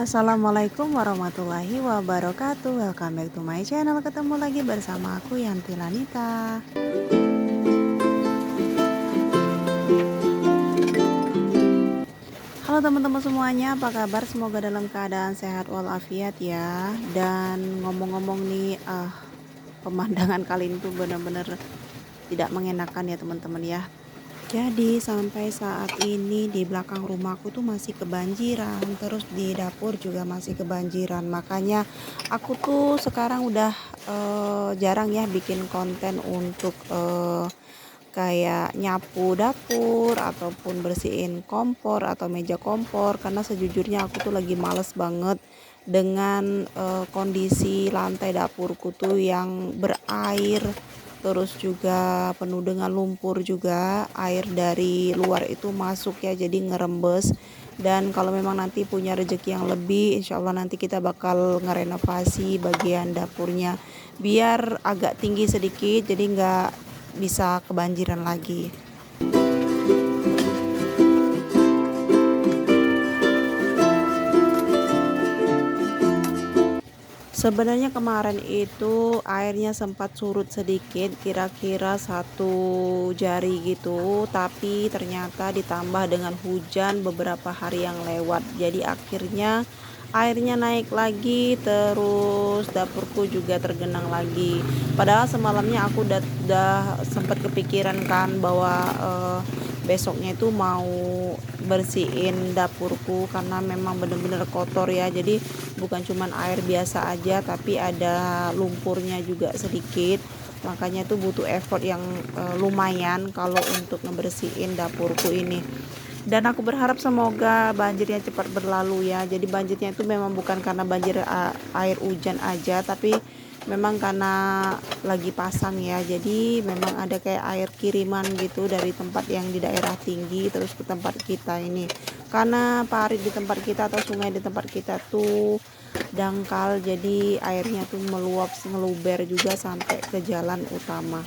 Assalamualaikum warahmatullahi wabarakatuh. Welcome back to my channel. Ketemu lagi bersama aku Yanti Lanita. Halo teman-teman semuanya, apa kabar? Semoga dalam keadaan sehat walafiat ya. Dan ngomong-ngomong nih, pemandangan kali ini tuh bener-bener tidak mengenakan ya teman-teman ya. Jadi sampai saat ini di belakang rumahku tuh masih kebanjiran, terus di dapur juga masih kebanjiran. Makanya aku tuh sekarang udah jarang ya bikin konten untuk kayak nyapu dapur ataupun bersihin kompor atau meja kompor, karena sejujurnya aku tuh lagi males banget dengan kondisi lantai dapurku tuh yang berair, terus juga penuh dengan lumpur, juga air dari luar itu masuk ya, jadi ngerembes. Dan kalau memang nanti punya rezeki yang lebih, insya Allah nanti kita bakal ngerenovasi bagian dapurnya biar agak tinggi sedikit, jadi nggak bisa kebanjiran lagi. Sebenarnya kemarin itu airnya sempat surut sedikit, kira-kira satu jari gitu, tapi ternyata ditambah dengan hujan beberapa hari yang lewat. Jadi akhirnya airnya naik lagi, terus dapurku juga tergenang lagi. Padahal semalamnya aku udah sempat kepikiran kan bahwa besoknya itu mau bersihin dapurku karena memang bener-bener kotor ya. Jadi bukan cuman air biasa aja tapi ada lumpurnya juga sedikit, makanya tuh butuh effort yang lumayan kalau untuk ngebersihin dapurku ini. Dan aku berharap semoga banjirnya cepat berlalu ya. Jadi banjirnya itu memang bukan karena banjir air hujan aja, tapi memang karena lagi pasang ya. Jadi memang ada kayak air kiriman gitu dari tempat yang di daerah tinggi terus ke tempat kita ini. Karena parit di tempat kita atau sungai di tempat kita tuh dangkal, jadi airnya tuh meluap ngeluber juga sampai ke jalan utama.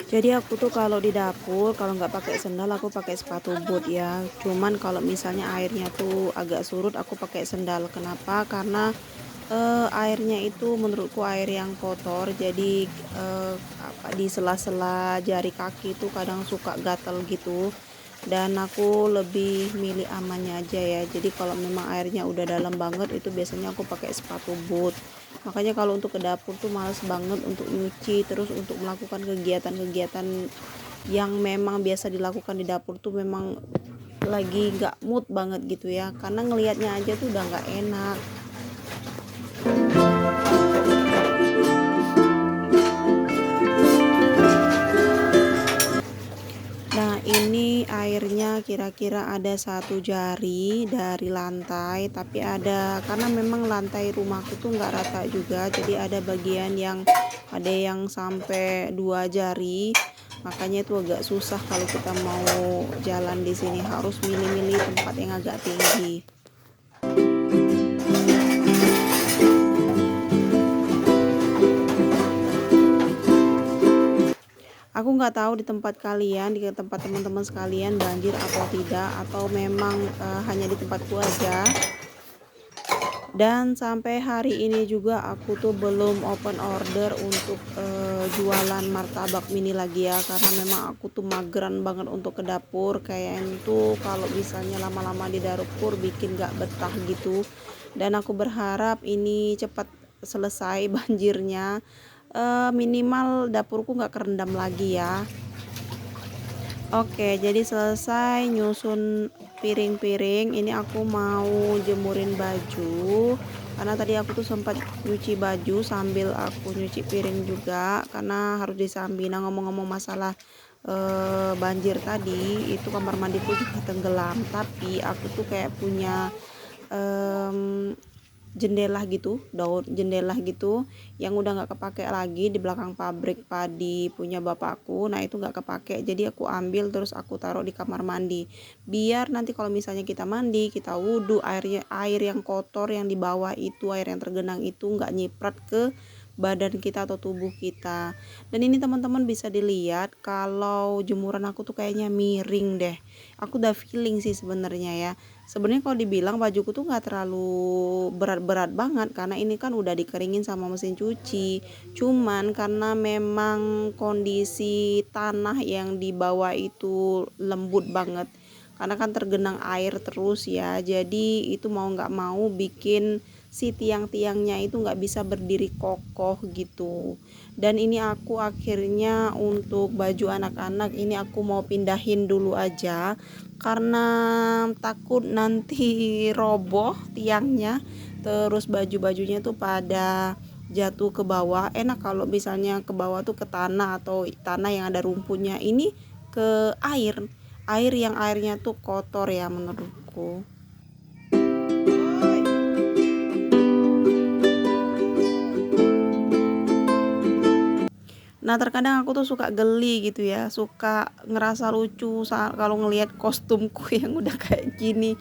Jadi aku tuh kalau di dapur kalau nggak pakai sendal aku pakai sepatu boot ya. Cuman kalau misalnya airnya tuh agak surut aku pakai sendal. Kenapa? Karena airnya itu menurutku air yang kotor. Jadi di sela-sela jari kaki itu kadang suka gatal gitu. Dan aku lebih milih amannya aja ya. Jadi kalau memang airnya udah dalam banget itu biasanya aku pakai sepatu boot. Makanya kalau untuk ke dapur tuh males banget untuk nyuci, terus untuk melakukan kegiatan-kegiatan yang memang biasa dilakukan di dapur tuh memang lagi nggak mood banget gitu ya, karena ngelihatnya aja tuh udah nggak enak. Nah ini airnya kira-kira ada satu jari dari lantai, tapi ada karena memang lantai rumahku tuh nggak rata juga, jadi ada bagian yang ada yang sampai 2 jari. Makanya itu agak susah kalau kita mau jalan di sini, harus milih-milih tempat yang agak tinggi. Aku nggak tahu di tempat kalian, di tempat teman-teman sekalian banjir atau tidak, atau memang hanya di tempatku aja. Dan sampai hari ini juga aku tuh belum open order untuk jualan martabak mini lagi ya, karena memang aku tuh mageran banget untuk ke dapur. Kayak itu kalau misalnya lama-lama di dapur bikin gak betah gitu. Dan aku berharap ini cepat selesai banjirnya, minimal dapurku gak kerendam lagi ya. Oke, jadi selesai nyusun piring-piring. Ini aku mau jemurin baju karena tadi aku tuh sempat nyuci baju sambil aku nyuci piring juga karena harus disambi. Nah, ngomong-ngomong masalah banjir tadi, itu kamar mandiku juga tenggelam, tapi aku tuh kayak punya em, jendela gitu, daun jendela gitu yang udah nggak kepake lagi di belakang pabrik padi punya bapakku. Nah itu nggak kepake, jadi aku ambil terus aku taruh di kamar mandi biar nanti kalau misalnya kita mandi, kita wudhu, air yang kotor yang di bawah itu, air yang tergenang itu nggak nyiprat ke badan kita atau tubuh kita. Dan ini teman-teman bisa dilihat kalau jemuran aku tuh kayaknya miring deh. Aku udah feeling sih sebenarnya ya. Sebenarnya kalau dibilang bajuku tuh nggak terlalu berat-berat banget karena ini kan udah dikeringin sama mesin cuci. Cuman karena memang kondisi tanah yang di bawah itu lembut banget. Karena kan tergenang air terus ya. Jadi itu mau nggak mau bikin si tiang-tiangnya itu nggak bisa berdiri kokoh gitu. Dan ini aku akhirnya untuk baju anak-anak ini aku mau pindahin dulu aja karena takut nanti roboh tiangnya, terus baju-bajunya tuh pada jatuh ke bawah. Enak kalau misalnya ke bawah tuh ke tanah atau tanah yang ada rumputnya, ini ke air yang airnya tuh kotor ya menurutku. Nah, terkadang aku tuh suka geli gitu ya, suka ngerasa lucu saat kalau ngelihat kostumku yang udah kayak gini.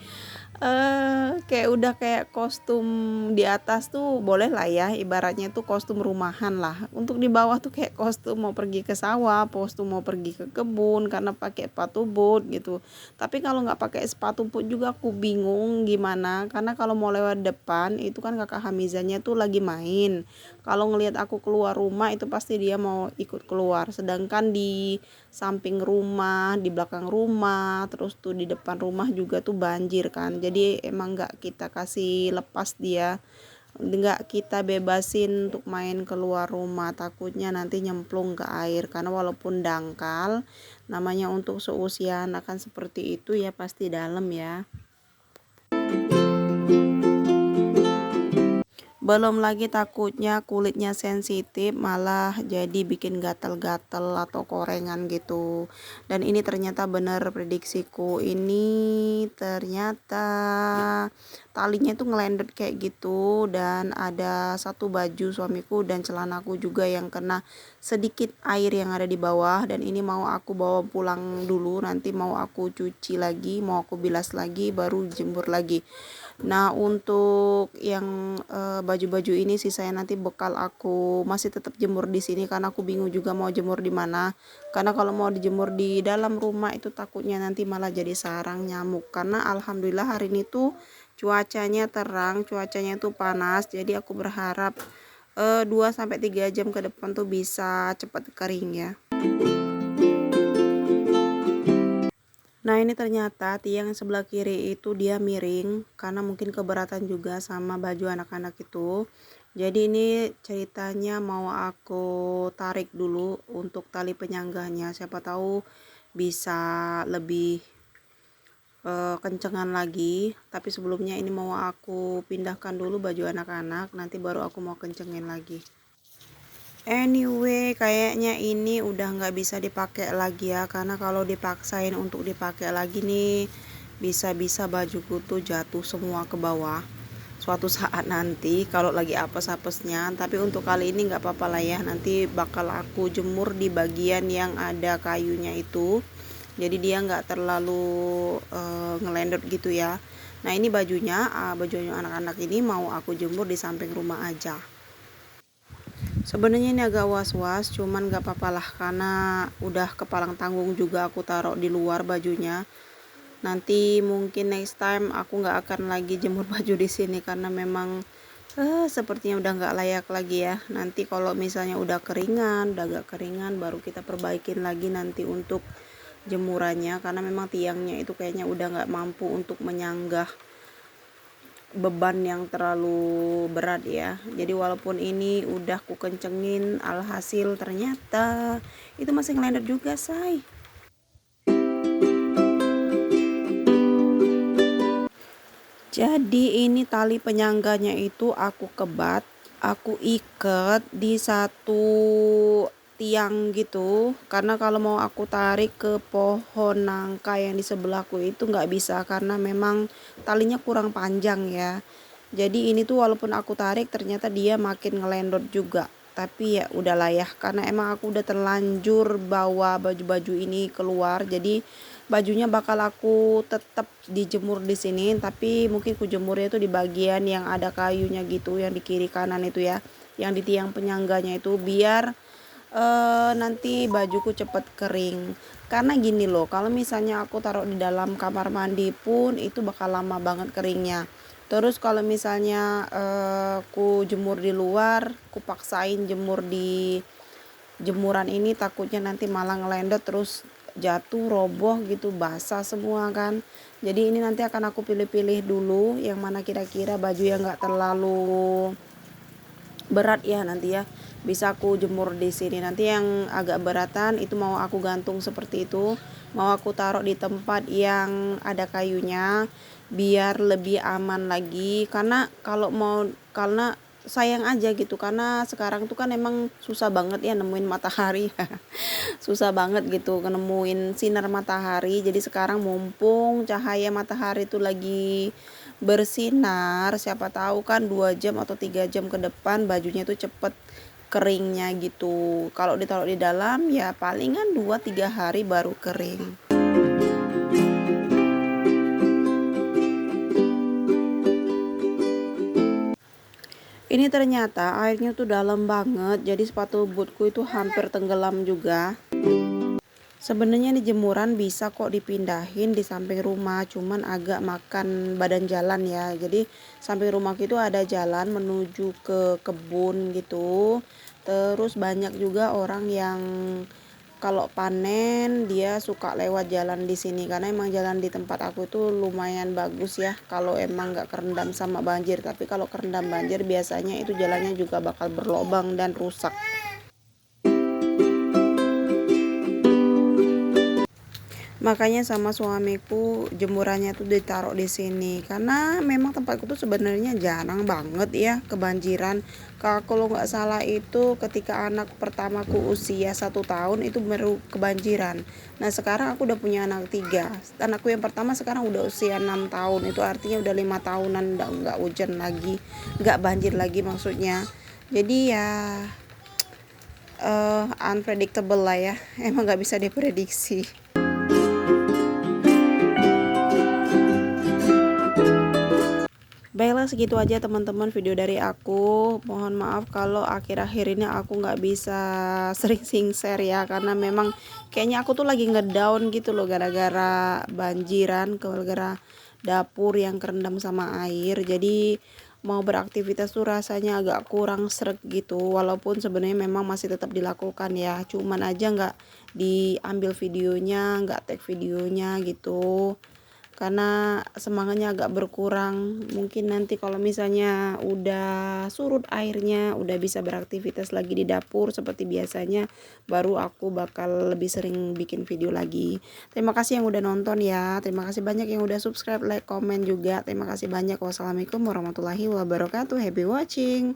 Kayak udah kayak kostum di atas tuh boleh lah ya, ibaratnya tuh kostum rumahan lah. Untuk di bawah tuh kayak kostum mau pergi ke sawah, kostum mau pergi ke kebun karena pakai sepatu boot gitu. Tapi kalau nggak pakai sepatu boot juga aku bingung gimana, karena kalau mau lewat depan itu kan kakak Hamizanya tuh lagi main. Kalau ngelihat aku keluar rumah itu pasti dia mau ikut keluar. Sedangkan di samping rumah, di belakang rumah, terus tuh di depan rumah juga tuh banjir kan. Jadi emang nggak kita kasih lepas dia, nggak kita bebasin untuk main keluar rumah, takutnya nanti nyemplung ke air. Karena walaupun dangkal, namanya untuk seusia akan seperti itu ya pasti dalam ya. Belum lagi takutnya kulitnya sensitif malah jadi bikin gatal-gatal atau korengan gitu. Dan ini ternyata bener prediksiku, ini ternyata talinya tuh ngelendot kayak gitu. Dan ada satu baju suamiku dan celanaku juga yang kena sedikit air yang ada di bawah. Dan ini mau aku bawa pulang dulu, nanti mau aku cuci lagi, mau aku bilas lagi, baru jemur lagi. Nah, untuk yang baju-baju ini sih saya nanti bekal aku masih tetap jemur di sini karena aku bingung juga mau jemur di mana. Karena kalau mau dijemur di dalam rumah itu takutnya nanti malah jadi sarang nyamuk. Karena alhamdulillah hari ini tuh cuacanya terang, cuacanya tuh panas. Jadi aku berharap 2 sampai 3 jam ke depan tuh bisa cepat kering ya. Nah, ini ternyata tiang yang sebelah kiri itu dia miring karena mungkin keberatan juga sama baju anak-anak itu. Jadi ini ceritanya mau aku tarik dulu untuk tali penyangganya. Siapa tahu bisa lebih kencengan lagi. Tapi sebelumnya ini mau aku pindahkan dulu baju anak-anak, nanti baru aku mau kencengin lagi. Anyway, kayaknya ini udah nggak bisa dipakai lagi ya, karena kalau dipaksain untuk dipakai lagi nih bisa-bisa bajuku tuh jatuh semua ke bawah suatu saat nanti kalau lagi apes-apesnya. Tapi untuk kali ini nggak apa-apa lah ya, nanti bakal aku jemur di bagian yang ada kayunya itu, jadi dia nggak terlalu ngelendot gitu ya. Nah, ini bajunya anak-anak ini mau aku jemur di samping rumah aja. Sebenarnya ini agak was-was, cuman gak apa-apa lah karena udah kepalang tanggung juga aku taruh di luar bajunya. Nanti mungkin next time aku nggak akan lagi jemur baju di sini karena memang sepertinya udah nggak layak lagi ya. Nanti kalau misalnya udah keringan, udah agak keringan, baru kita perbaikin lagi nanti untuk jemurannya karena memang tiangnya itu kayaknya udah nggak mampu untuk menyanggah beban yang terlalu berat ya. Jadi walaupun ini udah ku kencengin, alhasil ternyata itu masih ngelendot juga say. Jadi ini tali penyangganya itu aku kebat, aku ikat di satu tiang gitu. Karena kalau mau aku tarik ke pohon nangka yang di sebelahku itu nggak bisa karena memang talinya kurang panjang ya. Jadi ini tuh walaupun aku tarik ternyata dia makin ngelendot juga. Tapi ya udahlah ya, karena emang aku udah terlanjur bawa baju-baju ini keluar. Jadi bajunya bakal aku tetap dijemur di sini, tapi mungkin ku jemurnya itu di bagian yang ada kayunya gitu, yang di kiri kanan itu ya. yang di tiang penyangganya itu, biar nanti bajuku cepet kering. Karena gini loh, kalau misalnya aku taruh di dalam kamar mandi pun itu bakal lama banget keringnya. Terus kalau misalnya ku jemur di luar, ku paksain jemur di jemuran ini, takutnya nanti malah ngelendot terus jatuh, roboh gitu, basah semua kan. Jadi ini nanti akan aku pilih-pilih dulu yang mana kira-kira baju yang nggak terlalu berat ya nanti ya, bisa aku jemur di sini. Nanti yang agak beratan itu mau aku gantung seperti itu, mau aku taruh di tempat yang ada kayunya biar lebih aman lagi. Karena sayang aja gitu, karena sekarang tuh kan emang susah banget ya nemuin matahari. Susah banget gitu nemuin sinar matahari. Jadi sekarang mumpung cahaya matahari itu lagi bersinar, siapa tahu kan 2 jam atau 3 jam ke depan bajunya tuh cepet keringnya gitu. Kalau ditaruh di dalam ya palingan 2-3 hari baru kering. Ini ternyata airnya tuh dalam banget, jadi sepatu bootku itu hampir tenggelam juga. Sebenarnya di jemuran bisa kok dipindahin di samping rumah, cuman agak makan badan jalan ya. Jadi samping rumahku itu ada jalan menuju ke kebun gitu. Terus banyak juga orang yang kalau panen dia suka lewat jalan di sini, karena emang jalan di tempat aku itu lumayan bagus ya kalau emang nggak kerendam sama banjir. Tapi kalau kerendam banjir biasanya itu jalannya juga bakal berlobang dan rusak. Makanya sama suamiku jemurannya tuh ditaruh di sini, karena memang tempatku tuh sebenarnya jarang banget ya kebanjiran. Kalau nggak salah itu ketika anak pertamaku usia 1 tahun itu baru kebanjiran. Nah sekarang aku udah punya anak 3. Anakku yang pertama sekarang udah usia 6 tahun, itu artinya udah 5 tahunan nggak hujan lagi, nggak banjir lagi maksudnya. Jadi ya unpredictable lah ya, emang nggak bisa diprediksi. Baiklah, segitu aja teman-teman video dari aku. Mohon maaf kalau akhir-akhir ini aku nggak bisa sering share ya, karena memang kayaknya aku tuh lagi ngedown gitu loh gara-gara banjiran, gara-gara dapur yang kerendam sama air. Jadi mau beraktivitas tuh rasanya agak kurang sreg gitu, walaupun sebenarnya memang masih tetap dilakukan ya, cuman aja nggak diambil videonya, nggak tag videonya gitu, karena semangatnya agak berkurang. Mungkin nanti kalau misalnya udah surut airnya, udah bisa beraktivitas lagi di dapur seperti biasanya, baru aku bakal lebih sering bikin video lagi. Terima kasih yang udah nonton ya, terima kasih banyak yang udah subscribe, like, komen juga. Terima kasih banyak. Wassalamualaikum warahmatullahi wabarakatuh. Happy watching.